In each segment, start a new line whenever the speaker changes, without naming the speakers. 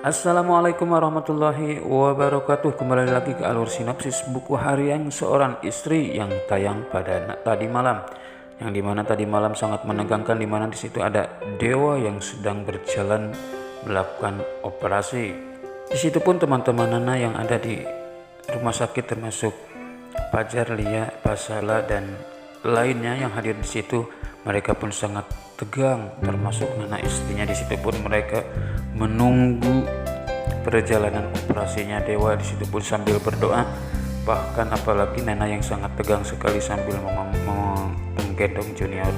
Assalamualaikum warahmatullahi wabarakatuh. Kembali lagi ke alur sinopsis buku harian seorang istri yang tayang pada tadi malam. Yang dimana tadi malam sangat menegangkan, dimana di situ ada Dewa yang sedang berjalan melakukan operasi. Di situ pun teman-teman Nana yang ada di rumah sakit termasuk Fajar, Lia, Pasala dan lainnya yang hadir di situ, mereka pun sangat tegang, termasuk Nana istrinya. Di situ pun mereka menunggu perjalanan operasinya Dewa. Di situ pun sambil berdoa, bahkan apalagi Nana yang sangat tegang sekali sambil menggendong Junior.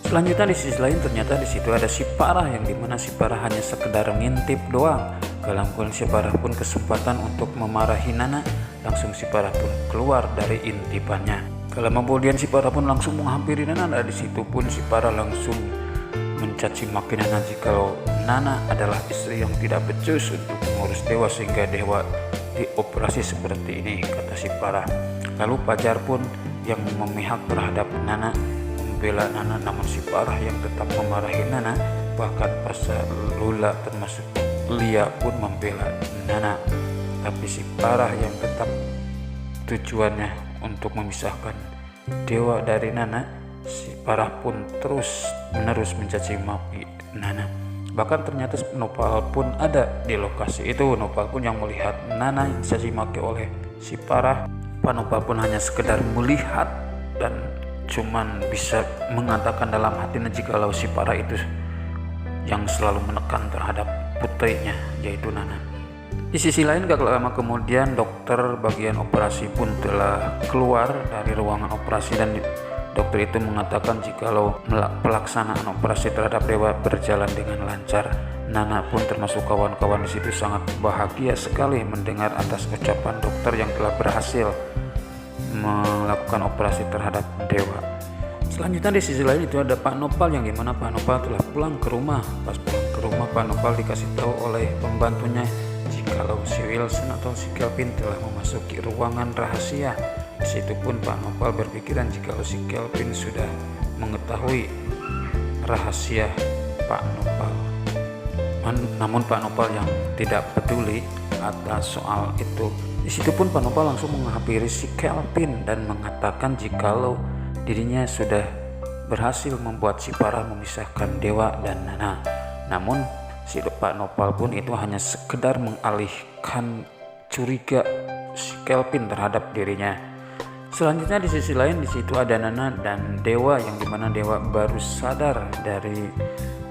Selanjutnya di sisi lain ternyata di situ ada si Parah, yang dimana si Parah hanya sekedar ngintip doang. Kalaupun si Parah pun kesempatan untuk memarahi Nana, langsung si Parah pun keluar dari intipannya. Kalau kemudian si Parah pun langsung menghampiri Nana. Nah, di situ pun si Parah langsung mencaci maki Nana jikalau Nana adalah istri yang tidak becus untuk mengurus Dewa sehingga Dewa dioperasi seperti ini, kata si Parah. Lalu Fajar pun yang memihak terhadap Nana, membela Nana, namun si Parah yang tetap memarahi Nana. Bahkan Lula termasuk Lia pun membela Nana, tapi si Parah yang tetap tujuannya untuk memisahkan Dewa dari Nana. Si Parah pun terus menerus mencaci maki Nana. Bahkan ternyata Nopal pun ada di lokasi itu. Nopal pun yang melihat Nana yang dicaci maki oleh si Parah. Pak Nopal pun hanya sekedar melihat dan cuman bisa mengatakan dalam hatinya jikalau si Parah itu yang selalu menekan terhadap putrinya, yaitu Nana. Di sisi lain gak lama kemudian dokter bagian operasi pun telah keluar dari ruangan operasi, dan dokter itu mengatakan jikalau pelaksanaan operasi terhadap Dewa berjalan dengan lancar. Nana pun termasuk kawan-kawan di situ sangat bahagia sekali mendengar atas ucapan dokter yang telah berhasil melakukan operasi terhadap Dewa. Selanjutnya di sisi lain itu ada Pak Nopal, yang dimana Pak Nopal telah pulang ke rumah. Pas pulang ke rumah, Pak Nopal dikasih tahu oleh pembantunya jikalau si Wilson atau si Kelvin telah memasuki ruangan rahasia. Di situ pun Pak Nopal berpikiran jikalau si Kelvin sudah mengetahui rahasia Pak Nopal. Namun Pak Nopal yang tidak peduli atas soal itu. Di situ pun Pak Nopal langsung menghampiri si Kelvin dan mengatakan jikalau dirinya sudah berhasil membuat si Parah memisahkan Dewa dan Nana. Namun si Pak Nopal pun itu hanya sekedar mengalihkan curiga si Kelvin terhadap dirinya. Selanjutnya di sisi lain di situ ada Nana dan Dewa, yang dimana Dewa baru sadar dari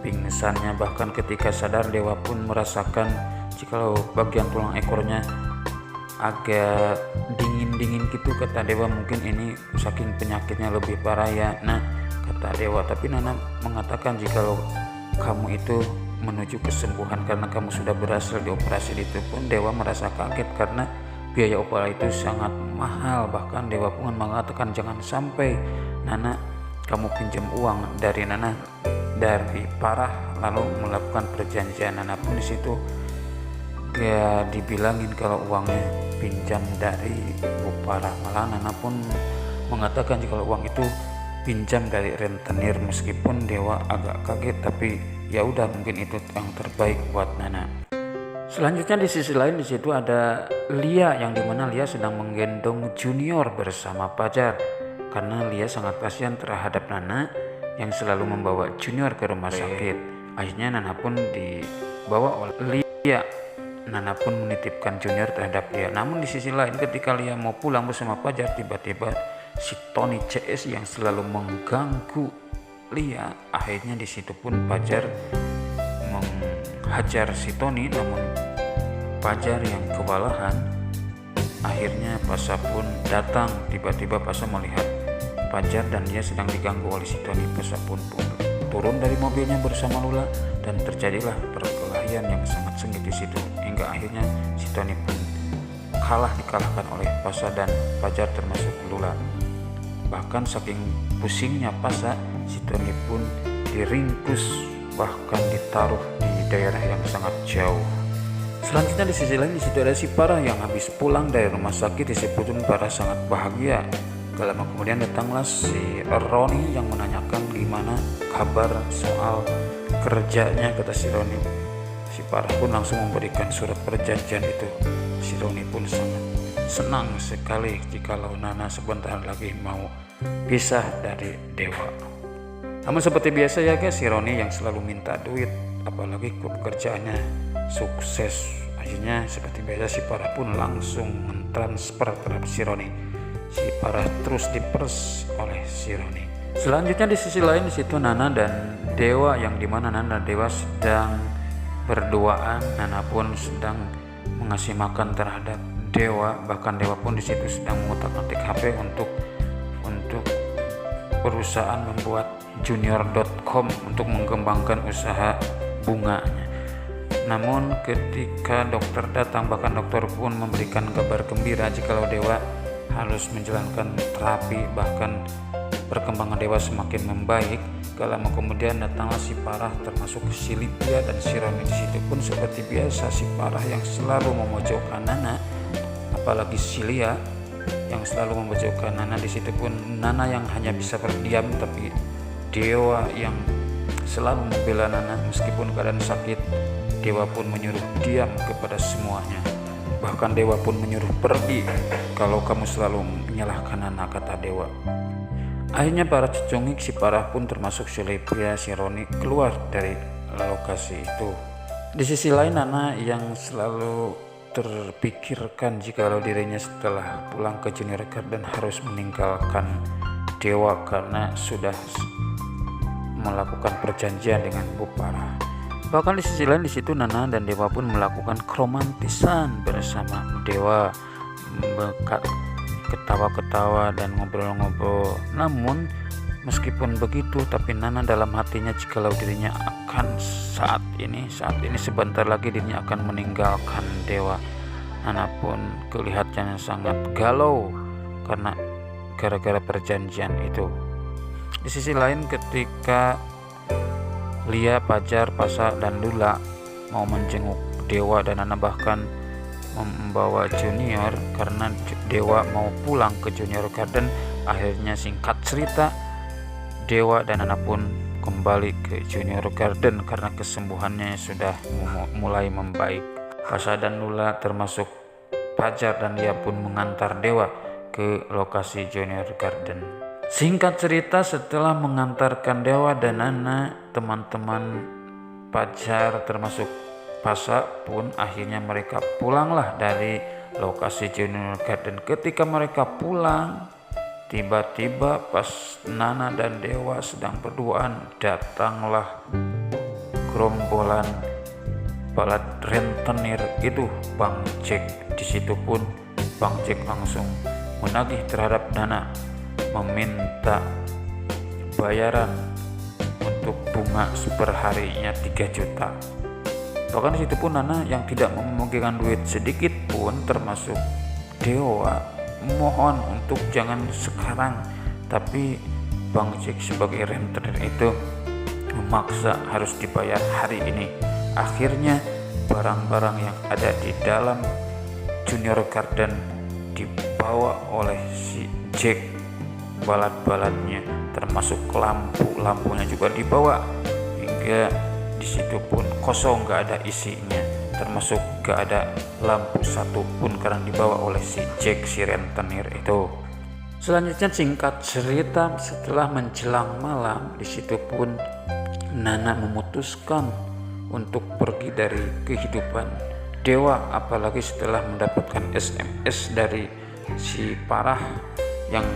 pingsannya. Bahkan ketika sadar Dewa pun merasakan jikalau bagian tulang ekornya agak dingin gitu, kata Dewa. Mungkin ini saking penyakitnya lebih parah ya, nah, kata Dewa. Tapi Nana mengatakan jikalau kamu itu menuju kesembuhan karena kamu sudah berhasil dioperasi. Itu pun Dewa merasa kaget karena biaya operasi itu sangat mahal. Bahkan Dewa pun mengatakan jangan sampai Nana kamu pinjam uang dari Nana, dari Parah, lalu melakukan perjanjian. Nana pun di situ ya dibilangin kalau uangnya pinjam dari Bu Parah. Malah Nana pun mengatakan jika uang itu pinjam dari rentenir. Meskipun Dewa agak kaget, tapi ya udah, mungkin itu yang terbaik buat Nana. Selanjutnya di sisi lain di situ ada Lia, yang dimana Lia sedang menggendong Junior bersama Fajar karena Lia sangat kasihan terhadap Nana yang selalu membawa Junior ke rumah sakit. Akhirnya Nana pun dibawa oleh Lia. Nana pun menitipkan Junior terhadap Lia. Namun di sisi lain ketika Lia mau pulang bersama Fajar, tiba-tiba si Tony CS yang selalu mengganggu Lia. Akhirnya di situ pun Fajar menghajar si Tony, namun Fajar yang kewalahan. Akhirnya Pasha pun datang. Tiba-tiba Pasha melihat Fajar dan dia sedang diganggu oleh si Tony. Pasha pun turun dari mobilnya bersama Lula dan terjadilah perkelahian yang sangat sengit di situ, hingga akhirnya si Tony pun dikalahkan oleh Pasha dan Fajar termasuk Lula. Bahkan saking pusingnya Pasha, si Tony pun diringkus, bahkan ditaruh di daerah yang sangat jauh. Selanjutnya di sisi lain di situ ada si Parah yang habis pulang dari rumah sakit. Di situ pun Parah sangat bahagia. Lama kemudian datanglah si Roni yang menanyakan gimana kabar soal kerjanya. Kata si Roni, si Parah pun langsung memberikan surat perjanjian itu. Si Roni pun sangat senang sekali jikalau Nana sebentar lagi mau pisah dari Dewa. Namun seperti biasa ya guys, si Roni yang selalu minta duit, apalagi pekerjaannya sukses. Akhirnya seperti biasa si Parah pun langsung mentransfer terhadap si Roni. Si Parah terus diperes oleh si Roni. Selanjutnya di sisi lain di situ Nana dan Dewa, yang dimana Nana dan Dewa sedang berduaan. Nana pun sedang mengasih makan terhadap Dewa, bahkan Dewa pun di situ sedang mengutak-atik HP untuk perusahaan membuat junior.com untuk mengembangkan usaha bunganya. Namun ketika dokter datang, bahkan dokter pun memberikan kabar gembira jikalau Dewa harus menjalankan terapi, bahkan perkembangan Dewa semakin membaik. Gak lama kemudian datanglah si Parah termasuk si Lydia dan si Roni. Di situ pun seperti biasa si Parah yang selalu memojokkan Nana, apalagi si Lia yang selalu memojokkan Nana. Di situ pun Nana yang hanya bisa berdiam, tapi Dewa yang selalu membela Nana meskipun keadaan sakit. Dewa pun menyuruh diam kepada semuanya. Bahkan Dewa pun menyuruh pergi kalau kamu selalu menyalahkan Nana, kata Dewa. Akhirnya para cecungik si Parah pun termasuk si Lydia, si Roni keluar dari lokasi itu. Di sisi lain Nana yang selalu terpikirkan jikalau dirinya setelah pulang ke Junior Garden harus meninggalkan Dewa karena sudah melakukan perjanjian dengan Bu Parah. Bahkan di sisi lain di situ Nana dan Dewa pun melakukan keromantisan bersama Dewa, ketawa-ketawa dan ngobrol-ngobrol. Namun meskipun begitu, tapi Nana dalam hatinya jikalau dirinya akan saat ini sebentar lagi dirinya akan meninggalkan Dewa. Nana pun kelihatannya sangat galau karena gara-gara perjanjian itu. Di sisi lain ketika Lia, Pajar, Pasa dan Lula mau menjenguk Dewa dan Nana bahkan membawa Junior karena Dewa mau pulang ke Junior Garden. Akhirnya singkat cerita Dewa dan Nana pun kembali ke Junior Garden karena kesembuhannya sudah mulai membaik. Pasa dan Lula termasuk Pajar dan Lia pun mengantar Dewa ke lokasi Junior Garden. Singkat cerita setelah mengantarkan Dewa dan Nana, teman-teman Pajar termasuk Pasa pun akhirnya mereka pulanglah dari lokasi Junior Garden. Ketika mereka pulang, tiba-tiba pas Nana dan Dewa sedang berduaan, datanglah gerombolan balad rentenir itu, Bang Jack. Di situ pun Bang Jack langsung menagih terhadap Nana, meminta bayaran untuk bunga seperharinya 3 juta. Bahkan di situ pun Nana yang tidak memegang duit sedikit pun termasuk Dewa mohon untuk jangan sekarang, tapi Bang Jack sebagai rentenir itu memaksa harus dibayar hari ini. Akhirnya barang-barang yang ada di dalam Junior Garden dibawa oleh si Jack, balat-balatnya termasuk lampunya juga dibawa, hingga di situ pun kosong, gak ada isinya, termasuk gak ada lampu satu pun karena dibawa oleh si Jack, si rentenir itu. Selanjutnya singkat cerita setelah menjelang malam, di situ pun Nana memutuskan untuk pergi dari kehidupan Dewa, apalagi setelah mendapatkan SMS dari si Parah yang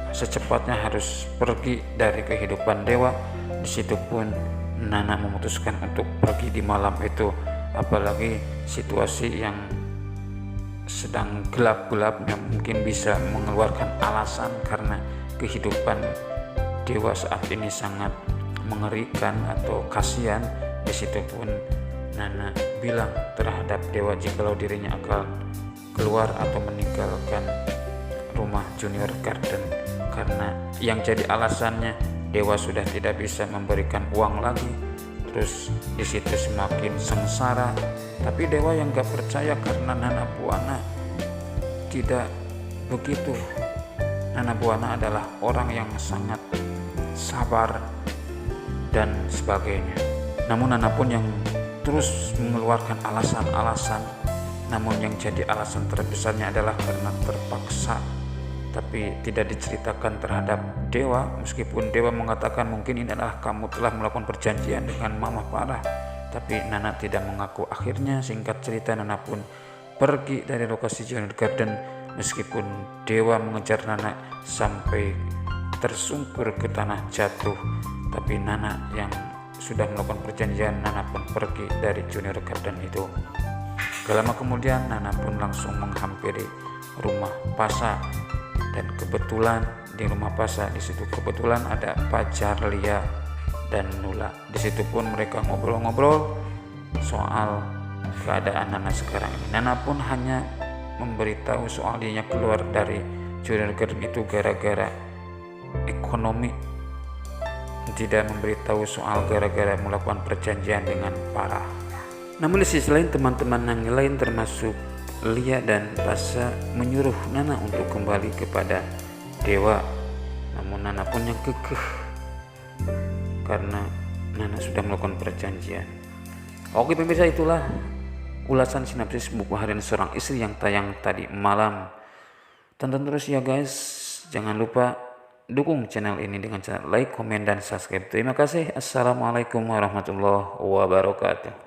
secepatnya harus pergi dari kehidupan Dewa. Di situ pun Nana memutuskan untuk pergi di malam itu, apalagi situasi yang sedang gelap-gelapnya mungkin bisa mengeluarkan alasan karena kehidupan Dewa saat ini sangat mengerikan atau kasihan. Di situ pun Nana bilang terhadap Dewa jikalau dirinya akan keluar atau meninggalkan rumah Junior Garden karena yang jadi alasannya Dewa sudah tidak bisa memberikan uang lagi. Terus di situ semakin sengsara. Tapi Dewa yang gak percaya karena Nana Buana tidak begitu. Nana Buana adalah orang yang sangat sabar dan sebagainya. Namun Nana pun yang terus mengeluarkan alasan-alasan, namun yang jadi alasan terbesarnya adalah karena terpaksa. Tapi tidak diceritakan terhadap Dewa, meskipun Dewa mengatakan mungkin ini adalah kamu telah melakukan perjanjian dengan Mama Farah. Tapi Nana tidak mengaku. Akhirnya singkat cerita Nana pun pergi dari lokasi Junior Garden, meskipun Dewa mengejar Nana sampai tersungkur ke tanah jatuh. Tapi Nana yang sudah melakukan perjanjian, Nana pun pergi dari Junior Garden itu. Gak lama kemudian Nana pun langsung menghampiri rumah Pasha, dan kebetulan di rumah Pasha di situ kebetulan ada Fajar, Lia, dan Nula. Di situ pun mereka ngobrol-ngobrol soal keadaan Nana sekarang ini. Nana pun hanya memberitahu soal dirinya keluar dari Junior Garden itu gara-gara ekonomi, tidak memberitahu soal gara-gara melakukan perjanjian dengan Farah. Namun di sisi lain teman-teman yang lain termasuk Lia dan Pasha menyuruh Nana untuk kembali kepada Dewa. Namun Nana pun yang kekeh karena Nana sudah melakukan perjanjian. Oke pemirsa, itulah ulasan sinopsis buku harian seorang istri yang tayang tadi malam. Tonton terus ya guys. Jangan lupa dukung channel ini dengan cara like, komen, dan subscribe. Terima kasih. Assalamualaikum warahmatullahi wabarakatuh.